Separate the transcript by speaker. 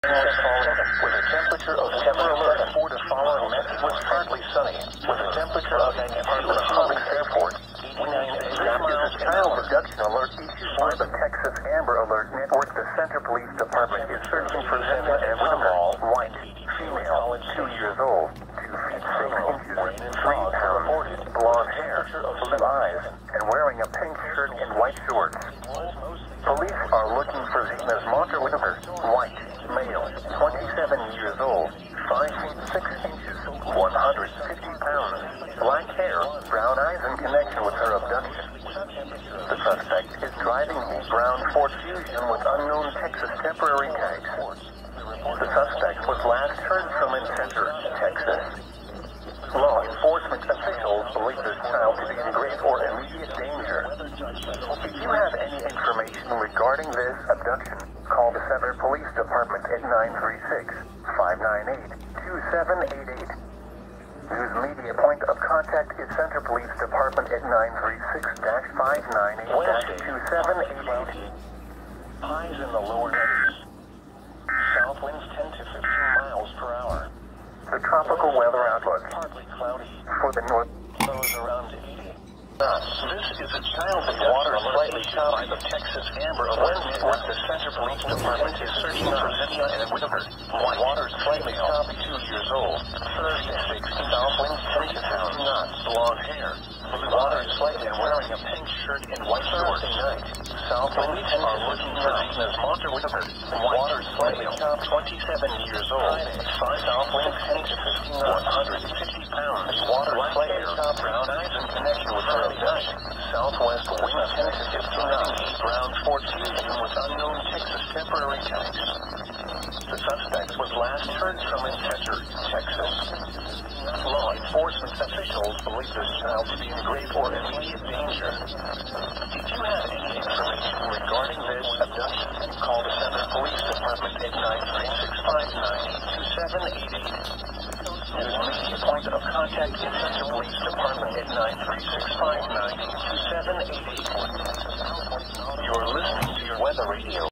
Speaker 1: With a temperature of 7 to following message was partly sunny. With a temperature of 92 at Tomball Airport. 89 is a child abduction alert issued by the Texas Amber Alert Network. The Center Police Department is searching for Zena and Tomball, white, female, 2 years old, 2 feet 6 inches, 3 pounds, blonde hair, blue eyes, and wearing a pink shirt and white shorts. Police are looking for Zena's monitor with her, white, male, 27 years old, 5 feet 6 inches, 150 pounds, black hair, brown eyes in connection with her abduction. The suspect is driving a brown Ford Fusion with unknown Texas temporary tags. The suspect was last heard from in Center, Texas. Law enforcement officials believe this child to be in great or immediate danger. If you have any information regarding this abduction, call the Center Police Department at 936-598-2788. Whose immediate point of contact is Center Police Department at 936-598-2788. Highs in the lower 90s. South winds 10 to 15 miles per hour. The tropical weather outlook. Partly cloudy. For the north. Lows around 80. This is a child with water slightly choppy. The Texas Amber Alert Network. The Center Police Department is searching for Zena and Whitaker. Water slightly choppy, 2 years old. Thursday, 6 south winds 10 to 15 knots. Blonde hair. Water slightly and wearing a pink shirt and white shorts. Night. South winds are looking for Zena's monitor Whitaker. Water slightly choppy, 27 years old. 5 south winds 10 to 15 knots. 150 pounds. Water slightly choppy, brown eyes in connection with her abduction. Southwest wind 10 to 15 knots. Brown Ford Fusion with unknown Texas temporary tags. The suspect was last heard from in Center, Texas. Law enforcement officials believe this child to be in grave or immediate danger. If you have any information regarding this abduction, call the Center Police Department at 936-598-2788. Whose immediate point of contact is Center Police Department at 936-598-2788. You're listening to your weather radio.